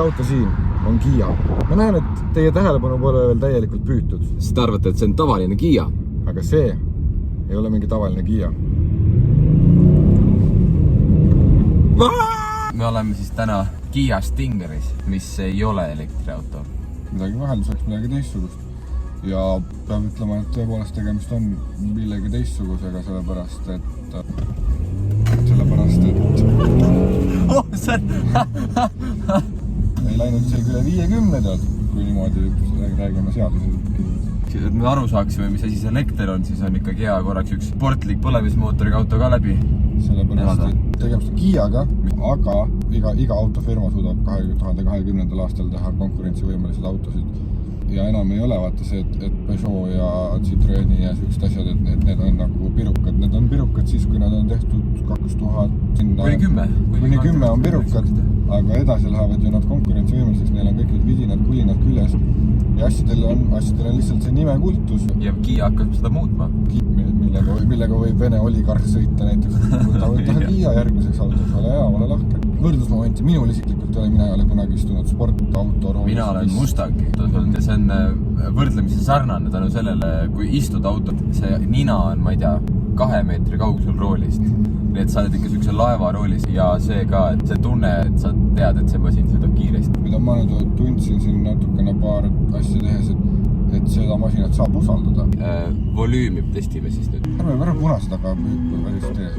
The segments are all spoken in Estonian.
auto siin on Kia. Ma näen, et teie tähelepanu pole veel täielikult püütud. Siis te arvate, et see on tavaline Kia? Aga see ei ole mingi tavaline Kia. Me oleme siis täna Kia Stingeris, mis ei ole elektriauto. Midagi vahelduseks, midagi teistsugust. Ja peab ütlema, et tõepoolest tegemist on millegi teistsugusega, sellepärast, et ei läinud seal küll 50, kui niimoodi räägime seaduses. Et me aru saaksime, mis asi see elekter on, siis on ikkagi hea korraks üks sportlik põlemismootoriga auto ka läbi. Sellepärast, et tegemist on Kiaga, aga iga autofirma suudab 2020. aastal teha konkurentsivõimelised autosid. Ja enam ei ole vaata see, et Peugeot ja Citroeni ja sellised asjad, et need on nagu pirukad. Need on pirukad siis, kui nad on tehtud 2000 sinna... Kuni 10 on pirukad, aga edasi lähevad ju nad konkurentsivõimeliseks. Neil on kõik need vidinad, kulinad küljes. Ja asjadel on lihtsalt see nimekultus. Ja Kia hakkab seda muutma. Millega võib Vene oligarh sõita näiteks. Võta Kia järgmiseks autoks, ole hea, ole lahke. Võrdlusmomenti minul isiklikult mina ei ole kunagi istunud sportauto roolis. Mina olen Mustangi. See on võrdlemisi sarnane tänu sellele, kui istud autot. See nina on, ma ei tea, 2 meetri kaugusel roolist. Nii et sa oled ikka sellise laeva roolis ja see ka, et see tunne, et sa tead, et see masin sõidab kiiresti. Mida ma nüüd tundsin siin natukene paar asja tehes, et seda masinat saab usaldada. Volüümi testime siis nüüd. Ära punased, aga päris tees.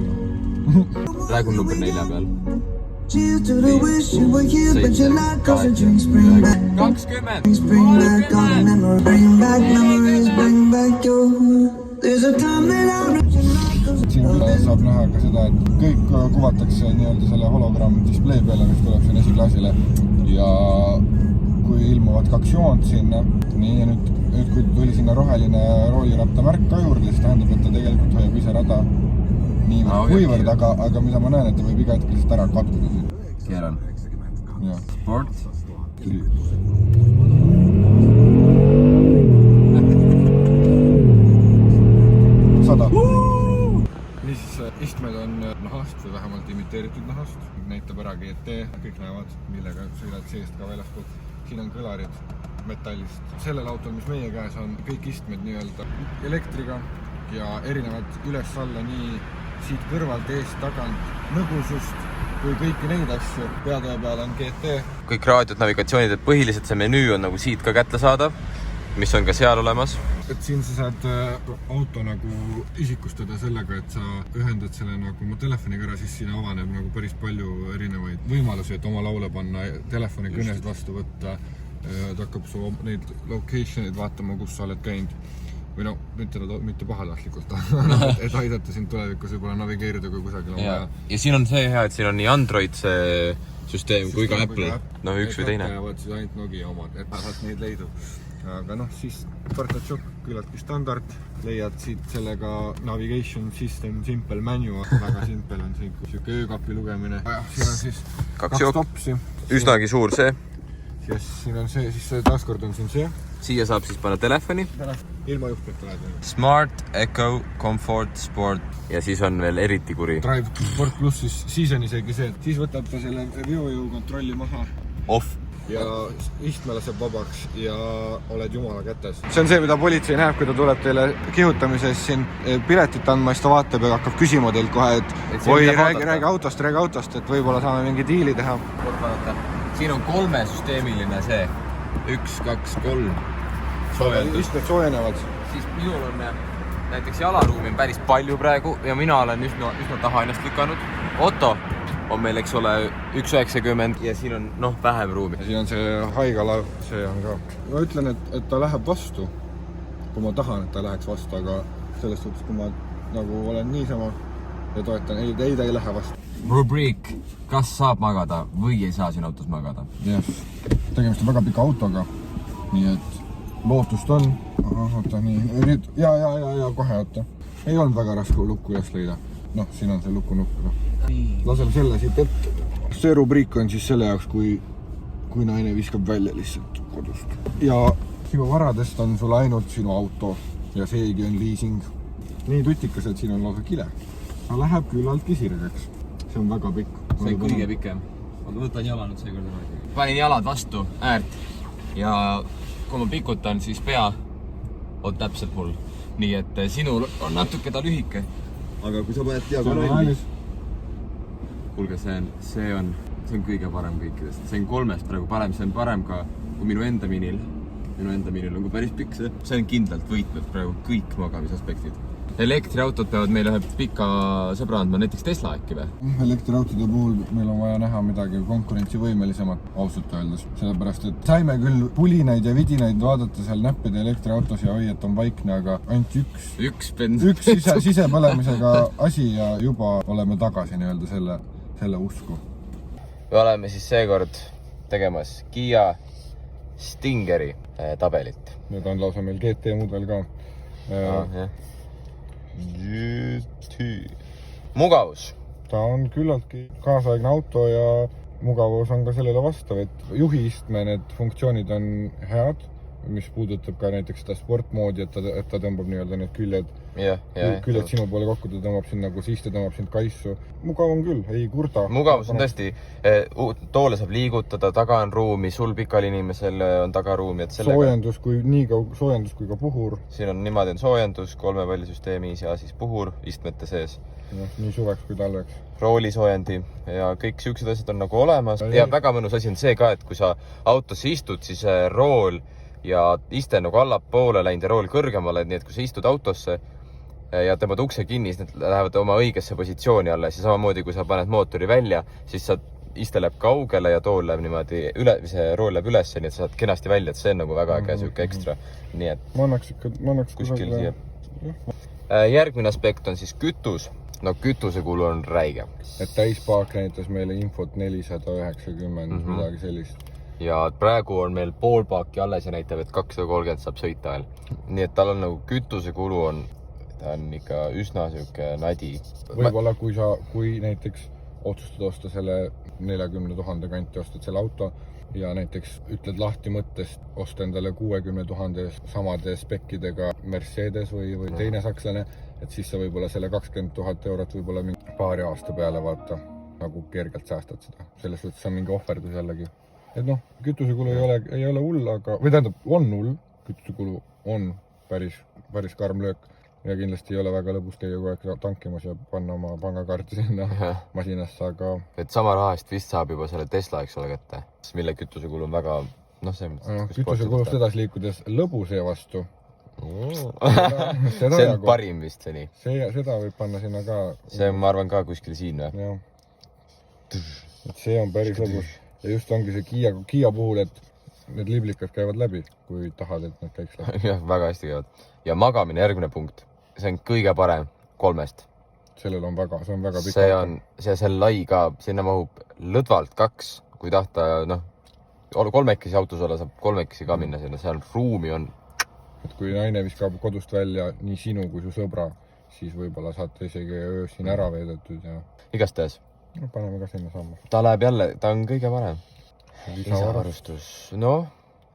Praegu on number 4 peal. 20 Siin saab näha ka seda, et kõik kuvatakse nii-öelda selle hologramm display peale, mis tuleb siin esiklaasile. Ja kui ilmuvad 2 joont sinna, nii ja nüüd kui tuli sinna roheline rooliratta märk ka juurde, siis tähendab, et ta tegelikult hoiab ise rada niivõrd kuivõrd, aga mida ma näen, et ta võib iga hetk lihtsalt ära kaduda. Keeran. Sport. Niisiis, istmed on nahast või vähemalt imiteeritud nahast. Näitab ära GT, kõik näevad, millega sõidad seest ka väljaspoolt. Siin on kõlarid metallist. Sellel autol, mis meie käes on, kõik istmed nii-öelda elektriga ja erinevad üles-alla nii siit kõrvalt, eest, tagant, nõgusust kui kõiki neid asju. Peatöö peal on GT. Kõik raadiod, navigatsioonid, et põhiliselt see menüü on nagu siit ka kätte saadav, mis on ka seal olemas. Et siin sa saad auto nagu isikustada sellega, et sa ühendad selle nagu oma telefoniga ära, siis siin avaneb nagu päris palju erinevaid võimalusi, et oma laule panna, telefoni kõnesid vastu võtta, ta hakkab su neid location'id vaatama, kus sa oled käinud. Või no, mitte pahatahtlikult, et aidata sind tulevikus võib-olla navigeerida kui kusagil. Ja siin on see hea, et siin on nii Android see süsteem kui ka Apple. No üks või teine. Jäävad siis ainult Nokia omad, et vähemalt neid leidub. Aga noh, siis Bartotšok küllaltki standard. Leiad siit sellega navigation system, simple menu. Väga simple on siin öökapi lugemine. Siin on siis 2 topsi. Üsnagi suur see. Siin on see, siis taaskord on siin see. Siia saab siis panna telefoni. Ilma juhtmeta lähed. Smart, Eco, Comfort, Sport ja siis on veel eriti kuri. Drive Sport Plus, siis on isegi see. Siis võtab ta selle veojõu kontrolli maha. Off. Ja istme laseb vabaks ja oled jumala kätes. See on see, mida politsei näeb, kui ta tuleb teile kihutamises siin piletit andma, siis ta vaatab ja hakkab küsima teilt kohe, et oi, räägi autost, et võib-olla saame mingi diili teha. Siin on 3-süsteemiline see. 1, 2, 3. Istmed soojenevad. Siis minul on näiteks jalaruumi on päris palju praegu ja mina olen üsna taha ennast lükanud. Otto on meil, eks ole, 1,90 ja siin on vähem ruumi. Ja siin on see haigala, see on ka. Ma ütlen, et ta läheb vastu, kui ma tahan, et ta läheks vastu, aga sellest suhtes, kui ma nagu olen niisama ja toetan, ei, ta ei lähe vastu. Rubriik, kas saab magada või ei saa siin autos magada? Jah, tegemist on väga pika autoga, nii et lootust on. Oota, nii, ja, kohe oota. Ei olnud väga raske lukku üles leida. Noh, siin on see lukunukk. Laseme selle siit ette. See rubriik on siis selle jaoks, kui naine viskab välja lihtsalt kodust. Ja sinu varadest on sul ainult sinu auto ja seegi on leasing. Nii tutikas, et siin on lausa kile. Ta läheb küllaltki sirgeks. See on väga pikk. See on kõige pikem. aga võtan jala nüüd seekord ära. Panin jalad vastu äärt ja kui ma pikutan, siis pea on täpselt mul. Nii et sinul on natuke ta lühike. Aga kui sa paned diagonaalis. Kuulge, see on kõige parem kõikidest. See on 3 praegu parem, see on parem ka kui minu enda minil. Minu enda minil on ka päris pikk see. See on kindlalt võitnud praegu kõik magamisaspektid. Elektriautod peavad meile ühe pika sõbra andma, näiteks Tesla äkki või? Elektriautode puhul meil on vaja näha midagi konkurentsivõimelisemat ausalt öeldes. Sellepärast, et saime küll pulinaid ja vidinaid vaadata seal näppide elektriautos ja oi, et on vaikne, aga ainult üks sisepõlemisega asi ja juba oleme tagasi nii-öelda selle usku. Me oleme siis seekord tegemas Kia Stingeri tabelit. Nüüd on lausa meil GT mudel ka. Mugavus. Ta on küllaltki kaasaegne auto ja mugavus on ka sellele vastav, et juhiistme need funktsioonid on head, mis puudutab ka näiteks seda sportmoodi, et ta tõmbab nii-öelda need küljed sinu poole kokku, ta tõmbab sind nagu siis, ta tõmbab sind kaisu. Mugav on küll, ei kurda. Mugavus on tõesti, toole saab liigutada, taga on ruumi, sul pikal inimesel on tagaruumi. Soojendus kui ka puhur. Siin on niimoodi on soojendus, 3-välisüsteemis ja siis puhur istmete sees. Nii suveks kui talveks. Roolisoojendi ja kõik siuksed asjad on nagu olemas. Ja väga mõnus asi on see ka, et kui sa autosse istud, siis rool ja iste nagu allapoole läinud ja rool kõrgemale, nii et kui sa istud autosse ja tõmbad ukse kinni, siis need lähevad oma õigesse positsiooni alla. Ja samamoodi, kui sa paned mootori välja, siis iste läheb kaugele ja tool läheb niimoodi see rool läheb üles, nii et sa saad kenasti välja, et see on nagu väga äge siuke ekstra. Nii et ma annaks kuskil siia. Järgmine aspekt on siis kütus. No kütuse kulu on räige. Et täispaak näitas meile infot 490, midagi sellist. Ja praegu on meil pool paaki alles ja näitab, et 230 saab sõita veel. Nii et tal on nagu kütuse kulu ta on ikka üsna siuke nadi. Võib-olla kui näiteks otsustad osta selle 40 000 kanti, ostad selle auto ja näiteks ütled lahti mõttest osta endale 60 000 samade spekkidega Mercedes või teine sakslane, et siis sa võib-olla selle 20 000 eurot võib-olla mingi paari aasta peale vaata, nagu kergelt säästad seda. Selles võttes on mingi ohverdus jällegi. Et noh, kütusekulu ei ole hull, või tähendab, on hull, kütusekulu on päris karm löök ja kindlasti ei ole väga lõbus käia kogu aeg tankimas ja panna oma pangakaarti sinna masinasse, aga... Et sama rahast vist saab juba selle Tesla, eks ole, kätte, mille kütusekulu on väga... Kütusekulust edasi liikudes lõbu see vastu. See on parim vist see nii. Seda võib panna sinna ka... See ma arvan ka kuskil siin või? Jah. Et see on päris lõbus. Ja just ongi see Kia puhul, et need liblikad käivad läbi, kui tahad, et need käiks läbi. Jah, väga hästi käivad. Ja magamine järgmine punkt. See on kõige parem 3. See on väga pikk. See lai ka, sinna mahub lõdvalt 2, kui tahta, 3-kesi autos olla, saab 3-kesi ka minna sinna, seal ruumi on. Et kui naine viskab kodust välja nii sinu kui su sõbra, siis võib-olla saate isegi öö siin ära veedetud ja... Igastahes. Paneme ka sinna samma. Ta läheb jälle, ta on kõige parem. Lisavarustus.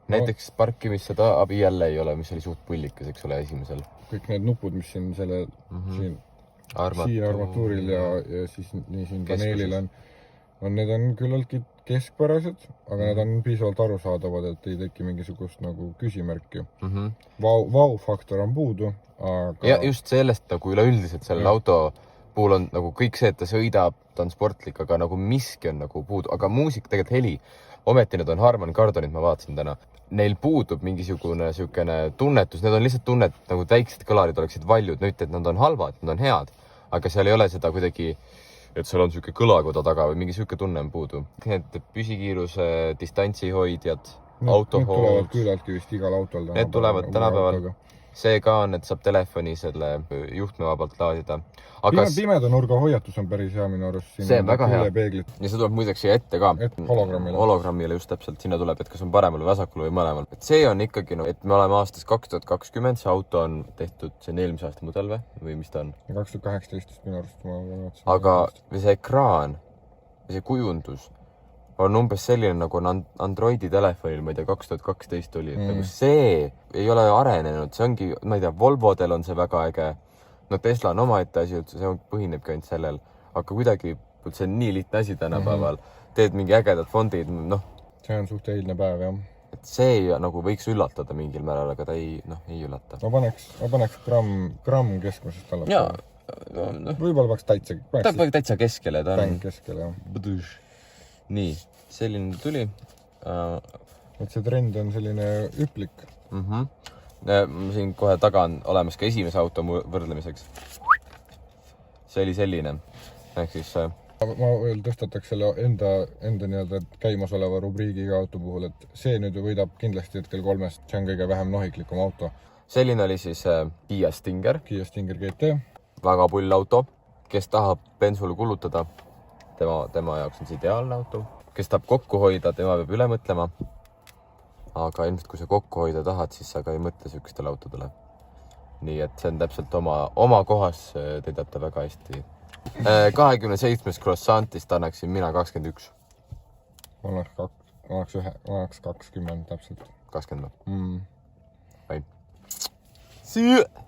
Näiteks parkimisse ta abi jälle ei ole, mis oli suht pullikas, eks ole, esimesel. Kõik need nupud, mis siin armatuuril ja siis nii siin paneelil on, need on küllaltki keskpärased, aga need on piisavalt arusaadavad, et ei teki mingisugust nagu küsimärki. Vau-faktor on puudu, aga... Ja just sellest, kui üleüldiselt sellel auto puhul on nagu kõik see, et ta sõidab, ta on sportlik, aga nagu miski on nagu puudu, aga muusik tegelikult heli. Ometi need on Harman Kardonid, ma vaatasin täna. Neil puudub mingisugune tunnetus, need on lihtsalt tunnet, nagu väiksed kõlarid oleksid valjud, nüüd, et nad on halvad, nad on head, aga seal ei ole seda kuidagi, et seal on siuke kõlakoda taga või mingi siuke tunne on puudu. Need püsikiiruse, distantsihoidjad, autohood. Need tulevad küllaltki vist igal autol. Need tulevad tänapäeval. See ka on, et saab telefoni selle juhtmevabalt laadida. Pimeda nurga hoiatus on päris hea minu arust. See on väga hea. Ja see tuleb muideks siia ette ka. Hologrammile just täpselt. Sinna tuleb, et kas on paremal või vasakul või mõlemal. Et see on ikkagi, et me oleme aastas 2020, see auto on tehtud, see on eelmise aasta mudel või mis ta on? 2018 minu arust. Aga see ekraan, see kujundus on umbes selline, nagu on Androidi telefonil, ma ei tea, 2012 oli. Nagu see ei ole arenenud, see ongi, ma ei tea, Volvodel on see väga äge. Tesla on omaette asi, see põhinebki ainult sellel. Aga kuidagi, see on nii lihtne asi tänapäeval. teed mingi ägedad fondid, noh, see on suht eilne päev, jah. et see nagu võiks üllatada mingil määral, aga ta ei üllata. Ma paneks gramm keskmisest alla. Jaa, no. Võib-olla peaks täitsa. Ta on täitsa keskele, ta on. Keskele, jah. Nii, selline tuli. Et see trend on selline hüplik. Siin kohe taga on olemas ka esimese auto võrdlemiseks. See oli selline. Ehk siis... Ma veel tõstataks selle enda nii-öelda käimasoleva rubriigiga auto puhul, et see nüüd võidab kindlasti hetkel 3. See on kõige vähem nohiklikum auto. Selline oli siis Kia Stinger. Kia Stinger GT. Väga pull auto. Kes tahab bensule kulutada, tema jaoks on see ideaalne auto. Kes tahab kokku hoida, tema peab üle mõtlema. Aga ilmselt, kui sa kokku hoida tahad, siis sa ka ei mõtle sükestele autodele. Nii et see on täpselt oma kohas, teedab ta väga hästi. 27. croissantist annaksin mina 21. Ma annaks 20 täpselt. 20. Mm. Vai. See